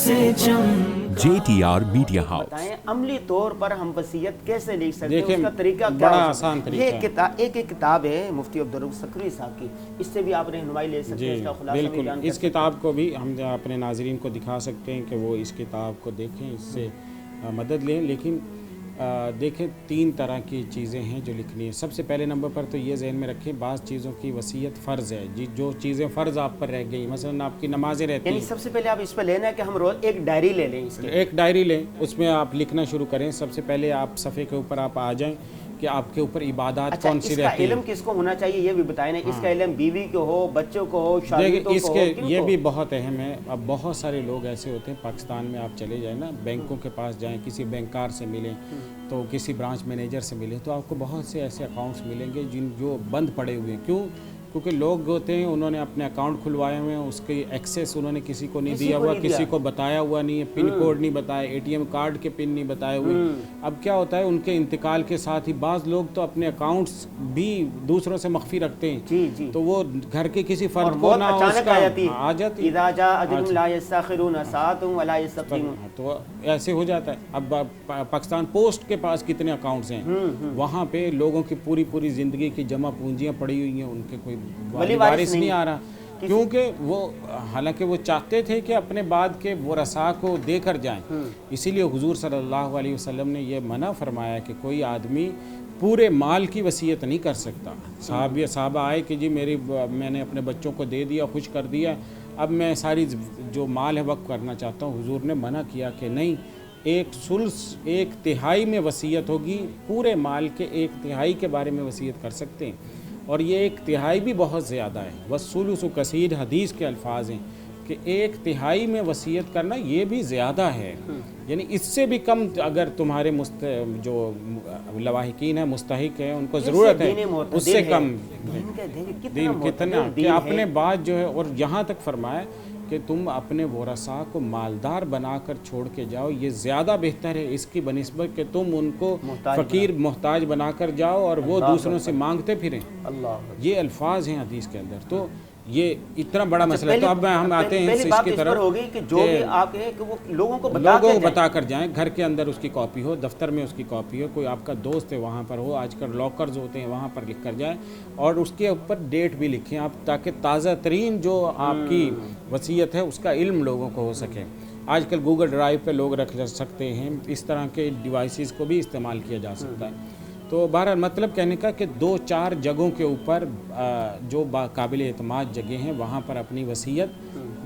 से JTR media house. बताएं अमली तौर पर हम वसीयत कैसे लिख सकते हैं, देखिए, उसका तरीका क्या बड़ा हो आसान सकता है? तरीका ये है। एक किताब है मुफ्ती अब्दुल सकरी साहब की, इससे भी आप रहनुमाई ले सकते हैं, इसका खुलासा भी बिल्कुल। बयान कर इस सकते हैं। किताब को भी हम अपने नाजरीन को दिखा सकते हैं कि वो इस किताब को देखें, इससे मदद लें। लेकिन देखें, 3 तरह की चीज़ें हैं जो लिखनी है। सबसे पहले नंबर पर तो ये जहन में रखें, बाज़ चीज़ों की वसीयत फ़र्ज़ है जी। जो चीज़ें फ़र्ज़ आप पर रह गई, मसलन आपकी नमाज़ें रहती यानी हैं, सबसे पहले आप इस पर लेना है कि हम रोज एक डायरी ले लें इसकी। एक डायरी लें, उसमें आप लिखना शुरू करें। सबसे पहले आप सफ़े के ऊपर आप आ जाएं कि आपके ऊपर इबादत अच्छा, कौन सी इसका रहती है। इल्म किसको होना चाहिए ये भी बताएं ना। इसका इल्म बीवी को हो, बच्चों को हो, शागिर्दों देखिए, को हो, इसके किनको? ये भी बहुत अहम है। अब बहुत सारे लोग ऐसे होते हैं, पाकिस्तान में आप चले जाएं ना, बैंकों के पास जाएं, किसी बैंकर से मिलें, तो किसी ब्रांच मैनेजर से मिलें, तो आपको बहुत से ऐसे अकाउंट्स मिलेंगे जो बंद पड़े हुए हैं। क्यों? क्योंकि लोग होते हैं, उन्होंने अपने अकाउंट खुलवाए हुए हैं, उसके एक्सेस उन्होंने किसी को नहीं दिया हुआ, किसी को बताया हुआ नहीं है, पिन कोड नहीं बताया, ATM कार्ड के पिन नहीं बताए हुए। अब क्या होता है, उनके इंतकाल के साथ ही बाज़ लोग तो अपने अकाउंट्स भी दूसरों से मख्फी रखते हैं। जी जी। तो वो घर के किसी फर्द को बहुत ना अचानक आ जाती आ जाती इज़ा जा अजरुन ला यस्तखिरून साअतुन वला यस्तक़ीमून। तो ऐसे हो जाता है। अब पाकिस्तान पोस्ट के पास कितने अकाउंट्स हैं, वहाँ पे लोगों की पूरी ज़िंदगी की जमा पूंजियाँ पड़ी हुई हैं, उनके कोई वारिस नहीं आ रहा, क्योंकि वो हालांकि वो चाहते थे कि अपने बाद के वरसा को देकर जाएं। इसीलिए हुजूर सल्लल्लाहु अलैहि वसल्लम ने ये मना फरमाया कि कोई आदमी पूरे माल की वसीयत नहीं कर सकता। साहबा आए कि जी मैंने अपने बच्चों को दे दिया, खुश कर दिया, अब मैं सारी जो माल है वक्फ करना चाहता हूँ। हुजूर ने मना किया कि नहीं, 1/3 में वसीयत होगी, पूरे माल के 1/3 के बारे में वसीयत कर सकते हैं। और ये 1/3 भी बहुत ज़्यादा है। वसुलुसु कसीर हदीस के अल्फाज हैं कि 1/3 में वसीयत करना ये भी ज़्यादा है। यानी इससे भी कम अगर तुम्हारे जो लवाहिकीन है, मुस्तहिक है, उनको ज़रूरत है, उससे कम कितना कि अपने बाद जो है। और यहाँ तक फरमाया कि तुम अपने वरसा को मालदार बनाकर छोड़ के जाओ, ये ज़्यादा बेहतर है इसकी बनिस्बत कि तुम उनको फ़कीर मोहताज बनाकर जाओ और वो दूसरों से मांगते फिरें। ये अल्फाज हैं हदीस के अंदर। तो ये इतना बड़ा मसला है। तो अब हम आते हैं इसकी तरफ होगी कि जो भी आप कहें कि वो लोगों को बता कर जाएं, घर के अंदर उसकी कॉपी हो, दफ्तर में उसकी कॉपी हो, कोई आपका दोस्त है वहाँ पर हो, आजकल लॉकर्स होते हैं वहाँ पर लिख कर जाएं, और उसके ऊपर डेट भी लिखें आप, ताकि ताज़ा तरीन जो आपकी वसीयत है उसका इल्म लोगों को हो सके। आजकल गूगल ड्राइव पे लोग रख सकते हैं, इस तरह के डिवाइसेस को भी इस्तेमाल किया जा सकता है। तो बहरहाल मतलब कहने का कि 2-4 जगहों के ऊपर जो काबिल एतमाद जगह हैं वहाँ पर अपनी वसीयत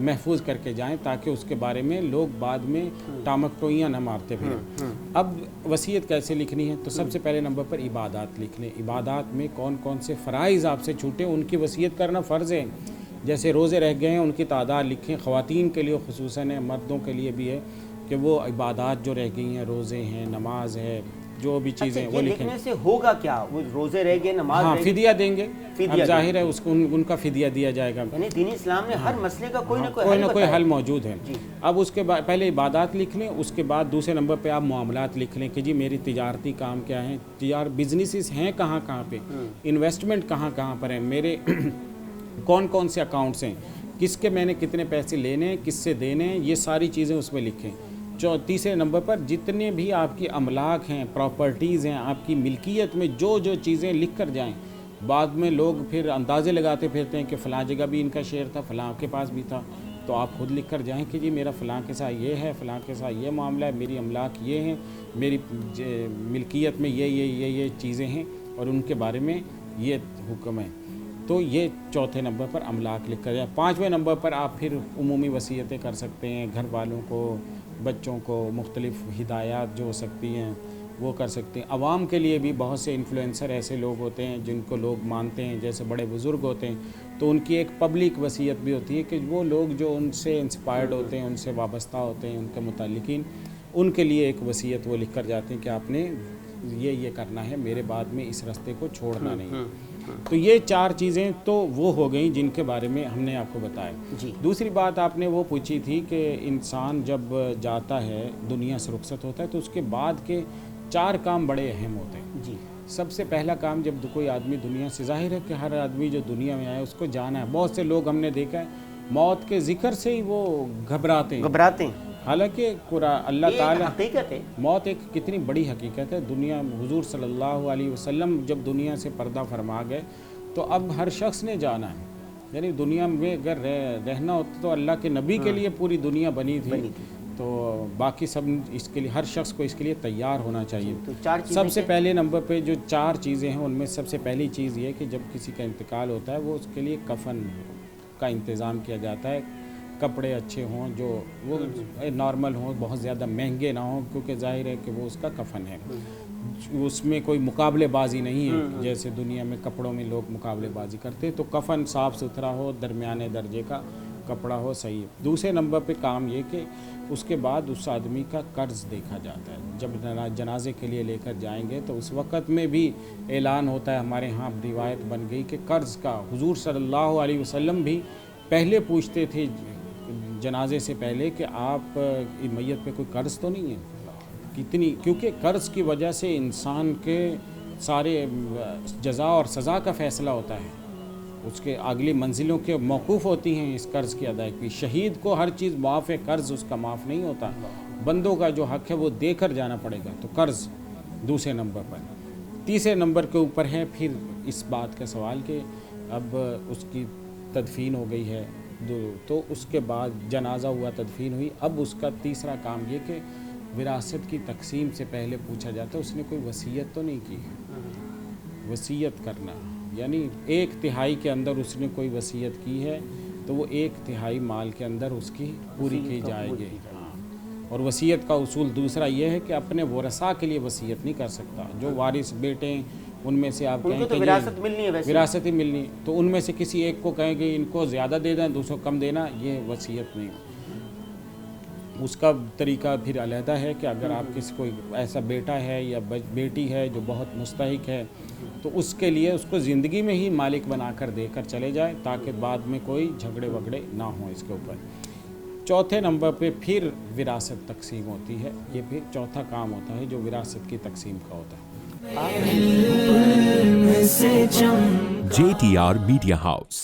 महफूज करके जाएं, ताकि उसके बारे में लोग बाद में टामकटोइयाँ न मारते फिरें। अब वसीयत कैसे लिखनी है? तो सबसे पहले नंबर पर इबादत लिख लें। इबादत में कौन कौन से फ़राइज़ आपसे छूटे, उनकी वसीयत करना फ़र्ज़ है। जैसे रोज़े रह गए हैं, उनकी तादाद लिखें। ख़वातीन के लिए खुसूसन है, मर्दों के लिए भी है कि वो इबादत जो रह गई हैं, रोज़े हैं, नमाज है, जो भी चीज़ें वो लिखें। लिखने से होगा क्या? वो रोजे रह गए, नमाज हाँ, फिदिया देंगे। अब जाहिर है उसको उनका फिदिया दिया जाएगा। यानी दीन इस्लाम में हर मसले का कोई ना कोई हल मौजूद है। अब उसके बाद पहले इबादत लिख लें, उसके बाद दूसरे नंबर पे आप मामलात लिख लें कि जी मेरी तिजारती काम क्या है, बिजनेसेस हैं कहाँ कहाँ पे, इन्वेस्टमेंट कहाँ कहाँ पर है, मेरे कौन कौन से अकाउंट्स हैं, किसके मैंने कितने पैसे लेने हैं, किससे देने हैं, ये सारी चीज़ें उसमें लिखें। तीसरे नंबर पर जितने भी आपकी अमलाक हैं, प्रॉपर्टीज़ हैं, आपकी मिल्कियत में जो जो चीज़ें लिख कर जाएं। बाद में लोग फिर अंदाज़े लगाते फिरते हैं कि फ़लाँ जगह भी इनका शेयर था, फ़लाँ के पास भी था। तो आप खुद लिख कर जाएँ कि जी मेरा फ़लाँ के साथ ये है, फ़लाँ के साथ ये मामला है, मेरी अमलाक ये हैं, मेरी मिल्कियत में ये चीज़ें हैं और उनके बारे में ये हुक्म है। तो ये चौथे नंबर पर अमलाक लिख कर जाए। 5वें नंबर पर आप फिर उमूमी वसीयतें कर सकते हैं, घर वालों को, बच्चों को, मुख्तलिफ़ हिदायत जो हो सकती हैं वो कर सकते हैं। अवाम के लिए भी बहुत से इन्फ्लुएंसर ऐसे लोग होते हैं जिनको लोग मानते हैं, जैसे बड़े बुज़ुर्ग होते हैं, तो उनकी एक पब्लिक वसीयत भी होती है कि वो लोग जो उनसे इंस्पायर्ड होते हैं, उनसे वाबस्ता होते हैं, उनके मुतालिकीन, उनके लिए एक वसीयत वो लिख कर जाते हैं कि आपने ये करना है, मेरे बाद में इस रास्ते को छोड़ना नहीं। तो ये 4 चीज़ें तो वो हो गई जिनके बारे में हमने आपको बताया जी। दूसरी बात आपने वो पूछी थी कि इंसान जब जाता है, दुनिया से रुखसत होता है, तो उसके बाद के 4 काम बड़े अहम होते हैं जी। सबसे पहला काम, जब कोई आदमी दुनिया से, ज़ाहिर है कि हर आदमी जो दुनिया में आया उसको जाना है। बहुत से लोग हमने देखा है मौत के ज़िक्र से ही वो घबराते हैं। حالانکہ اللہ یہ ایک تعالیٰ حقیقت ہے. موت ایک کتنی بڑی حقیقت ہے. دنیا حضور صلی اللہ علیہ وسلم جب دنیا سے پردہ فرما گئے تو اب ہر شخص نے جانا ہے. یعنی دنیا میں اگر رہنا ہوتا تو اللہ کے نبی کے لیے پوری دنیا بنی تھی, تو باقی سب اس کے لیے, ہر شخص کو اس کے لیے تیار ہونا چاہیے. تو 4 چیزیں سب سے پہلے نمبر پہ جو 4 چیزیں ہیں ان میں سب سے پہلی چیز یہ ہے کہ جب کسی کا انتقال ہوتا ہے وہ اس کے لیے کفن کا انتظام کیا جاتا ہے. کپڑے اچھے ہوں, جو وہ نارمل ہوں, بہت زیادہ مہنگے نہ ہوں, کیونکہ ظاہر ہے کہ وہ اس کا کفن ہے. اس میں کوئی مقابلے بازی نہیں ہے جیسے دنیا میں کپڑوں میں لوگ مقابلے بازی کرتے. تو کفن صاف ستھرا ہو, درمیانے درجے کا کپڑا ہو, صحیح ہے. دوسرے نمبر پہ کام یہ کہ اس کے بعد اس آدمی کا قرض دیکھا جاتا ہے. جب جنازے کے لیے لے کر جائیں گے تو اس وقت میں بھی اعلان ہوتا ہے, ہمارے ہاں روایت بن گئی کہ قرض کا. حضور صلی اللہ علیہ وسلم بھی پہلے پوچھتے تھے جنازے سے پہلے کہ آپ میت پہ کوئی قرض تو نہیں ہے کتنی, کیونکہ قرض کی وجہ سے انسان کے سارے جزا اور سزا کا فیصلہ ہوتا ہے, اس کے اگلی منزلوں کے موقوف ہوتی ہیں اس قرض کی ادائیگی. شہید کو ہر چیز معاف ہے, قرض اس کا معاف نہیں ہوتا. بندوں کا جو حق ہے وہ دے کر جانا پڑے گا. تو قرض دوسرے نمبر پر. تیسرے نمبر کے اوپر ہے پھر اس بات کا سوال کہ اب اس کی تدفین ہو گئی ہے تو اس کے بعد جنازہ ہوا, تدفین ہوئی, اب اس کا تیسرا کام یہ کہ وراثت کی تقسیم سے پہلے پوچھا جاتا ہے اس نے کوئی وصیت تو نہیں کی. وصیت کرنا یعنی 1/3 کے اندر اس نے کوئی وصیت کی ہے تو وہ 1/3 مال کے اندر اس کی پوری کی جائے گی. اور وصیت کا اصول دوسرا یہ ہے کہ اپنے ورثاء کے لیے وصیت نہیں کر سکتا. جو وارث بیٹے ہیں ان میں سے آپ کہیں کہ وراثت ملنی ہے, وراثت ہی ملنی, تو ان میں سے کسی ایک کو کہیں کہ ان کو زیادہ دے دیں, دوسروں کو کم دینا, یہ وصیت نہیں. اس کا طریقہ پھر علیحدہ ہے کہ اگر آپ کسی کوئی ایسا بیٹا ہے یا بیٹی ہے جو بہت مستحق ہے تو اس کے لیے اس کو زندگی میں ہی مالک بنا کر دے کر چلے جائے تاکہ بعد میں کوئی جھگڑے وگڑے نہ ہوں اس کے اوپر. چوتھے نمبر پہ پھر وراثت تقسیم ہوتی ہے. یہ پھر چوتھا کام ہوتا ہے جو وراثت کی تقسیم کا ہوتا ہے. JTR Media House.